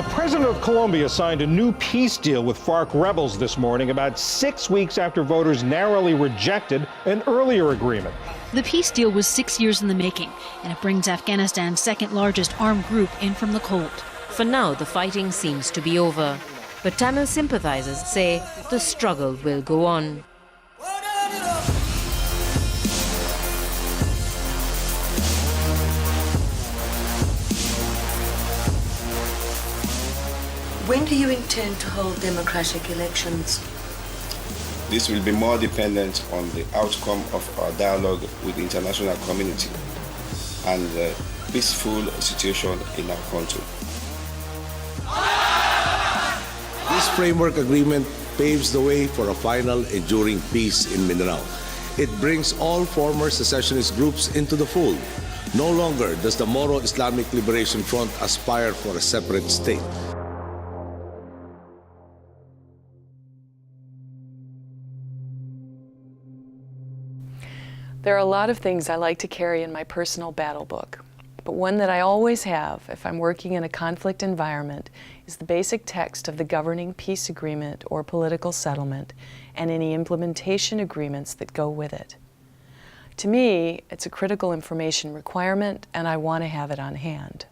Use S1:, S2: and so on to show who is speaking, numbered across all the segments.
S1: The president of Colombia signed a new peace deal with FARC rebels this morning, about 6 weeks after voters narrowly rejected an earlier agreement.
S2: The peace deal was 6 years in the making, and it brings Afghanistan's second largest armed group in from the cold.
S3: For now, the fighting seems to be over. But Tamil sympathizers say the struggle will go on.
S4: When do you intend to hold democratic elections?
S5: This will be more dependent on the outcome of our dialogue with the international community and the peaceful situation in our country.
S6: This framework agreement paves the way for a final enduring peace in Mindanao. It brings all former secessionist groups into the fold. No longer does the Moro Islamic Liberation Front aspire for a separate state.
S7: There are a lot of things I like to carry in my personal battle book, but one that I always have if I'm working in a conflict environment is the basic text of the governing peace agreement or political settlement and any implementation agreements that go with it. To me, it's a critical information requirement, and I want to have it on hand.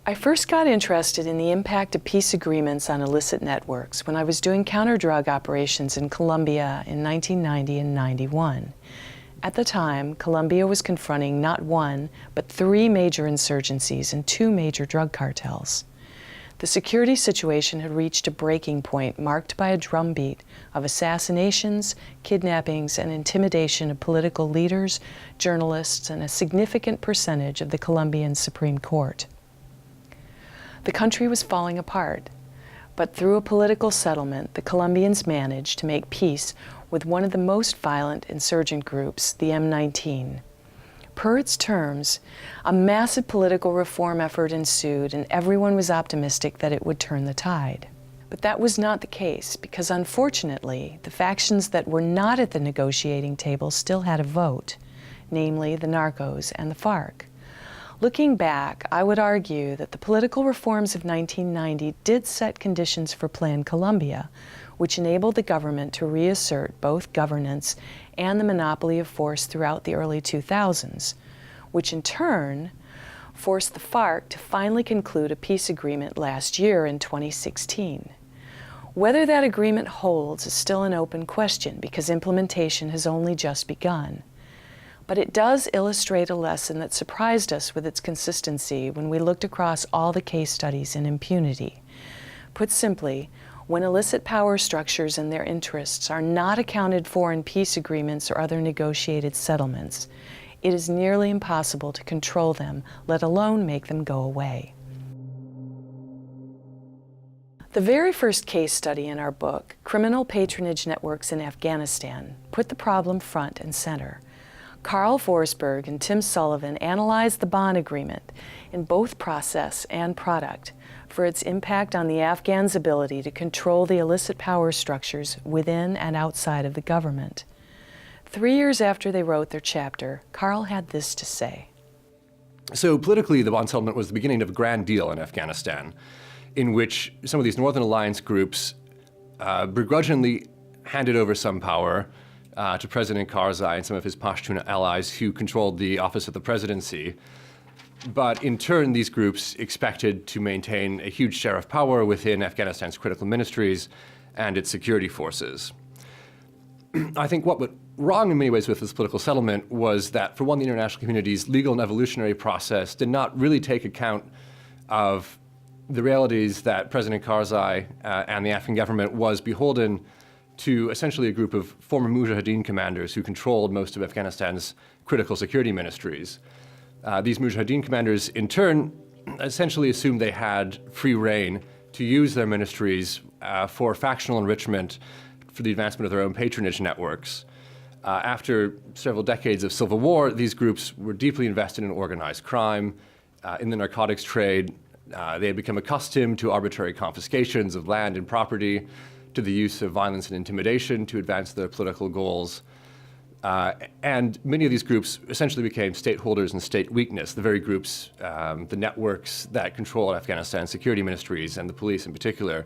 S7: I first got interested in the impact of peace agreements on illicit networks when I was doing counter-drug operations in Colombia in 1990 and 91. At the time, Colombia was confronting not one, but 3 major insurgencies and 2 major drug cartels. The security situation had reached a breaking point marked by a drumbeat of assassinations, kidnappings, and intimidation of political leaders, journalists, and a significant percentage of the Colombian Supreme Court. The country was falling apart, but through a political settlement, the Colombians managed to make peace with one of the most violent insurgent groups, the M19. Per its terms, a massive political reform effort ensued, and everyone was optimistic that it would turn the tide. But that was not the case, because unfortunately, the factions that were not at the negotiating table still had a vote, namely the narcos and the FARC. Looking back, I would argue that the political reforms of 1990 did set conditions for Plan Colombia, which enabled the government to reassert both governance and the monopoly of force throughout the early 2000s, which in turn forced the FARC to finally conclude a peace agreement last year in 2016. Whether that agreement holds is still an open question because implementation has only just begun. But it does illustrate a lesson that surprised us with its consistency when we looked across all the case studies in impunity. Put simply, when illicit power structures and their interests are not accounted for in peace agreements or other negotiated settlements, it is nearly impossible to control them, let alone make them go away. The very first case study in our book, Criminal Patronage Networks in Afghanistan, put the problem front and center. Carl Forsberg and Tim Sullivan analyzed the Bonn Agreement in both process and product for its impact on the Afghans' ability to control the illicit power structures within and outside of the government. 3 years after they wrote their chapter, Carl had this to say.
S8: So politically, the Bonn settlement was the beginning of a grand deal in Afghanistan, in which some of these Northern Alliance groups begrudgingly handed over some power to President Karzai and some of his Pashtun allies who controlled the office of the presidency. But in turn, these groups expected to maintain a huge share of power within Afghanistan's critical ministries and its security forces. I think what went wrong in many ways with this political settlement was that, for one, the international community's legal and evolutionary process did not really take account of the realities that President Karzai and the Afghan government was beholden to essentially a group of former Mujahideen commanders who controlled most of Afghanistan's critical security ministries. These Mujahideen commanders, in turn, essentially assumed they had free rein to use their ministries for factional enrichment for the advancement of their own patronage networks. After several decades of civil war, these groups were deeply invested in organized crime, in the narcotics trade. They had become accustomed to arbitrary confiscations of land and property, to the use of violence and intimidation to advance their political goals. And many of these groups essentially became stakeholders in state weakness, the very groups, the networks that control Afghanistan's security ministries and the police in particular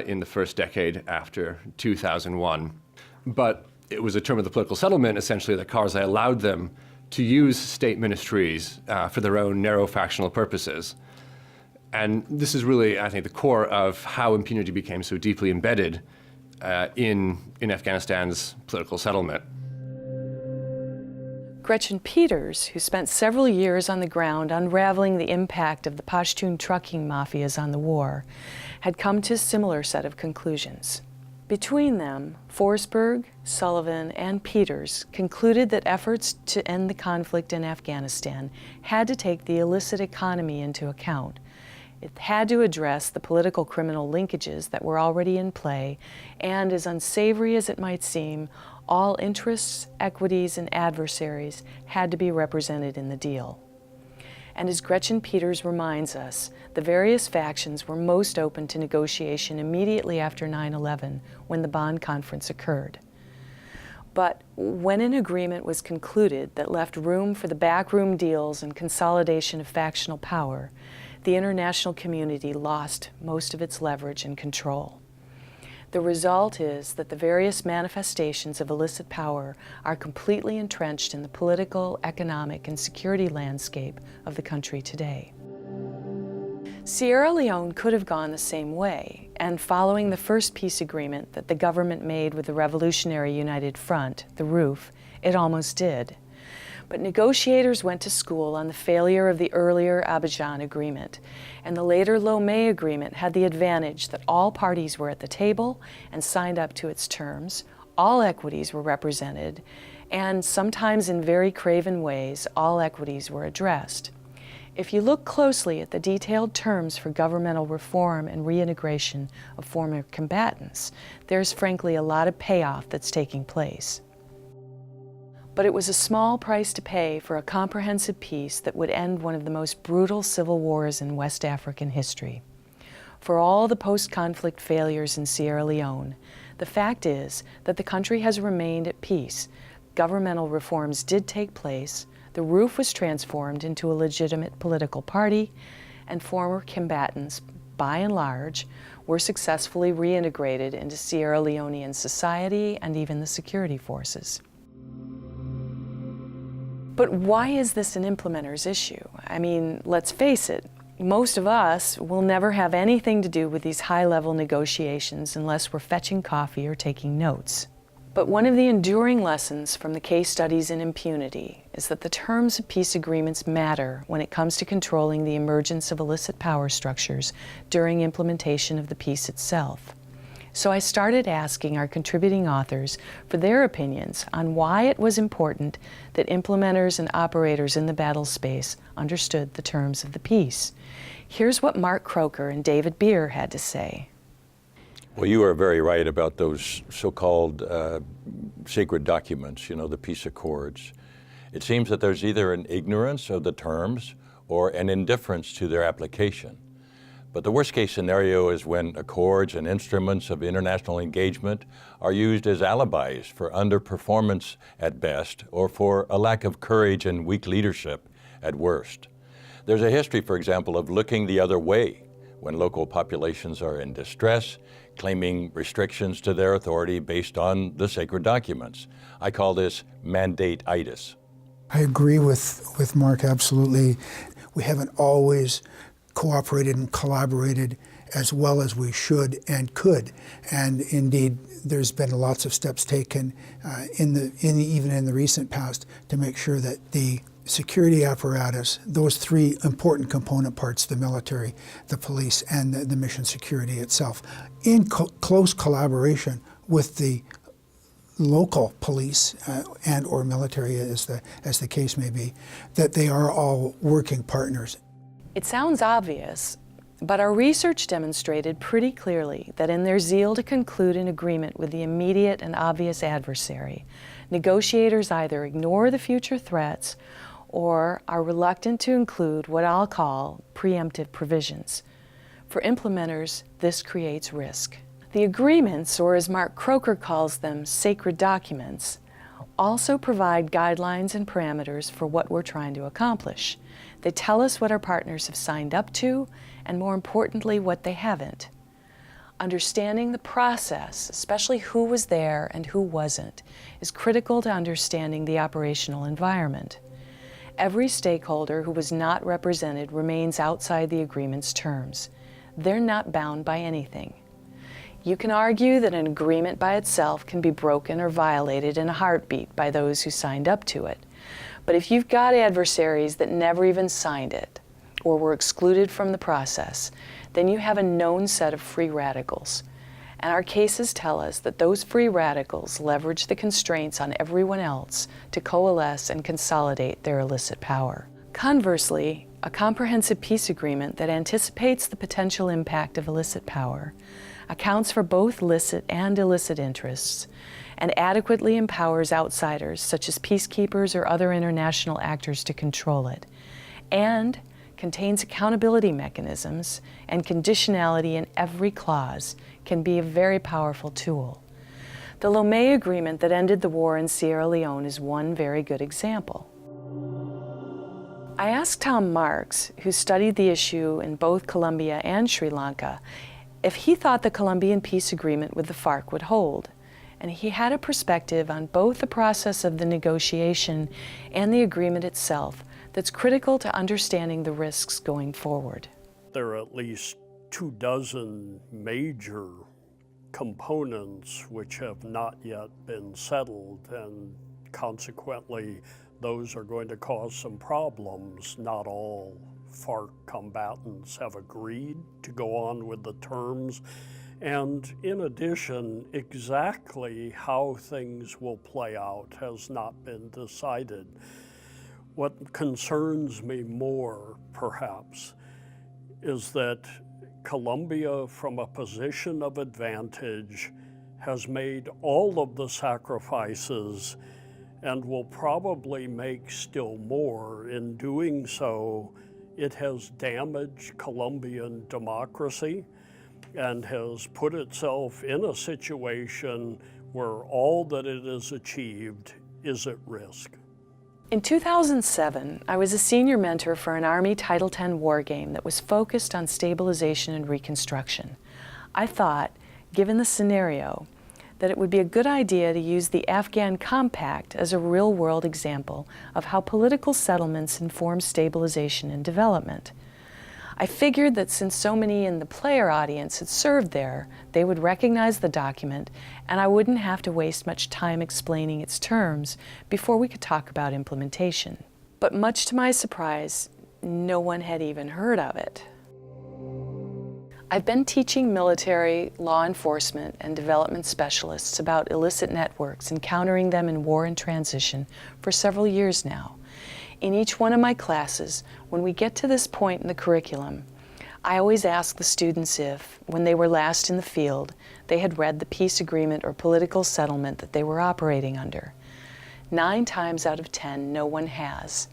S8: in the first decade after 2001. But it was a term of the political settlement, essentially, that Karzai allowed them to use state ministries for their own narrow factional purposes. And this is really, I think, the core of how impunity became so deeply embedded in Afghanistan's political settlement.
S7: Gretchen Peters, who spent several years on the ground unraveling the impact of the Pashtun trucking mafias on the war, had come to a similar set of conclusions. Between them, Forsberg, Sullivan, and Peters concluded that efforts to end the conflict in Afghanistan had to take the illicit economy into account. It had to address the political criminal linkages that were already in play, and as unsavory as it might seem, all interests, equities, and adversaries had to be represented in the deal. And as Gretchen Peters reminds us, the various factions were most open to negotiation immediately after 9/11, when the Bonn Conference occurred. But when an agreement was concluded that left room for the backroom deals and consolidation of factional power, the international community lost most of its leverage and control. The result is that the various manifestations of illicit power are completely entrenched in the political, economic, and security landscape of the country today. Sierra Leone could have gone the same way, and following the first peace agreement that the government made with the Revolutionary United Front, the RUF, it almost did. But negotiators went to school on the failure of the earlier Abidjan Agreement, and the later Lomé Agreement had the advantage that all parties were at the table and signed up to its terms, all equities were represented, and sometimes in very craven ways, all equities were addressed. If you look closely at the detailed terms for governmental reform and reintegration of former combatants, there's frankly a lot of payoff that's taking place. But it was a small price to pay for a comprehensive peace that would end one of the most brutal civil wars in West African history. For all the post-conflict failures in Sierra Leone, the fact is that the country has remained at peace. Governmental reforms did take place, the RUF was transformed into a legitimate political party, and former combatants, by and large, were successfully reintegrated into Sierra Leonean society and even the security forces. But why is this an implementer's issue? I mean, let's face it, most of us will never have anything to do with these high-level negotiations unless we're fetching coffee or taking notes. But one of the enduring lessons from the case studies in impunity is that the terms of peace agreements matter when it comes to controlling the emergence of illicit power structures during implementation of the peace itself. So I started asking our contributing authors for their opinions on why it was important that implementers and operators in the battle space understood the terms of the peace. Here's what Mark Croker and David Beer had to say.
S9: Well, you are very right about those so-called sacred documents, the peace accords. It seems that there's either an ignorance of the terms or an indifference to their application. But the worst-case scenario is when accords and instruments of international engagement are used as alibis for underperformance at best or for a lack of courage and weak leadership at worst. There's a history, for example, of looking the other way when local populations are in distress, claiming restrictions to their authority based on the sacred documents. I call this mandate-itis.
S10: I agree with Mark, absolutely. We haven't always cooperated and collaborated as well as we should and could. And indeed, there's been lots of steps taken even in the recent past to make sure that the security apparatus, those three important component parts, the military, the police, and the mission security itself, in close collaboration with the local police and or military, as the case may be, that they are all working partners.
S7: It sounds obvious, but our research demonstrated pretty clearly that in their zeal to conclude an agreement with the immediate and obvious adversary, negotiators either ignore the future threats or are reluctant to include what I'll call preemptive provisions. For implementers, this creates risk. The agreements, or as Mark Croker calls them, sacred documents, also provide guidelines and parameters for what we're trying to accomplish. They tell us what our partners have signed up to, and more importantly, what they haven't. Understanding the process, especially who was there and who wasn't, is critical to understanding the operational environment. Every stakeholder who was not represented remains outside the agreement's terms. They're not bound by anything. You can argue that an agreement by itself can be broken or violated in a heartbeat by those who signed up to it. But if you've got adversaries that never even signed it or were excluded from the process, then you have a known set of free radicals. And our cases tell us that those free radicals leverage the constraints on everyone else to coalesce and consolidate their illicit power. Conversely, a comprehensive peace agreement that anticipates the potential impact of illicit power, accounts for both licit and illicit interests, and adequately empowers outsiders such as peacekeepers or other international actors to control it, and contains accountability mechanisms and conditionality in every clause, can be a very powerful tool. The Leone Agreement that ended the war in Sierra Leone is one very good example. I asked Tom Marks, who studied the issue in both Colombia and Sri Lanka, if he thought the Colombian peace agreement with the FARC would hold. And he had a perspective on both the process of the negotiation and the agreement itself that's critical to understanding the risks going forward.
S11: There are at least 24 major components which have not yet been settled, and consequently those are going to cause some problems. Not all FARC combatants have agreed to go on with the terms, and in addition, exactly how things will play out has not been decided. What concerns me more, perhaps, is that Colombia, from a position of advantage, has made all of the sacrifices and will probably make still more. In doing so, it has damaged Colombian democracy and has put itself in a situation where all that it has achieved is at risk.
S7: In 2007, I was a senior mentor for an Army Title X war game that was focused on stabilization and reconstruction. I thought, given the scenario, that it would be a good idea to use the Afghan Compact as a real-world example of how political settlements inform stabilization and development. I figured that since so many in the player audience had served there, they would recognize the document, and I wouldn't have to waste much time explaining its terms before we could talk about implementation. But much to my surprise, no one had even heard of it. I've been teaching military, law enforcement, and development specialists about illicit networks and countering them in war and transition for several years now. In each one of my classes, when we get to this point in the curriculum, I always ask the students if, when they were last in the field, they had read the peace agreement or political settlement that they were operating under. 9 times out of 10, no one has.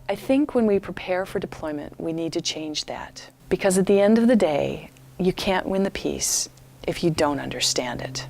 S7: I think when we prepare for deployment, we need to change that. Because at the end of the day, you can't win the peace if you don't understand it.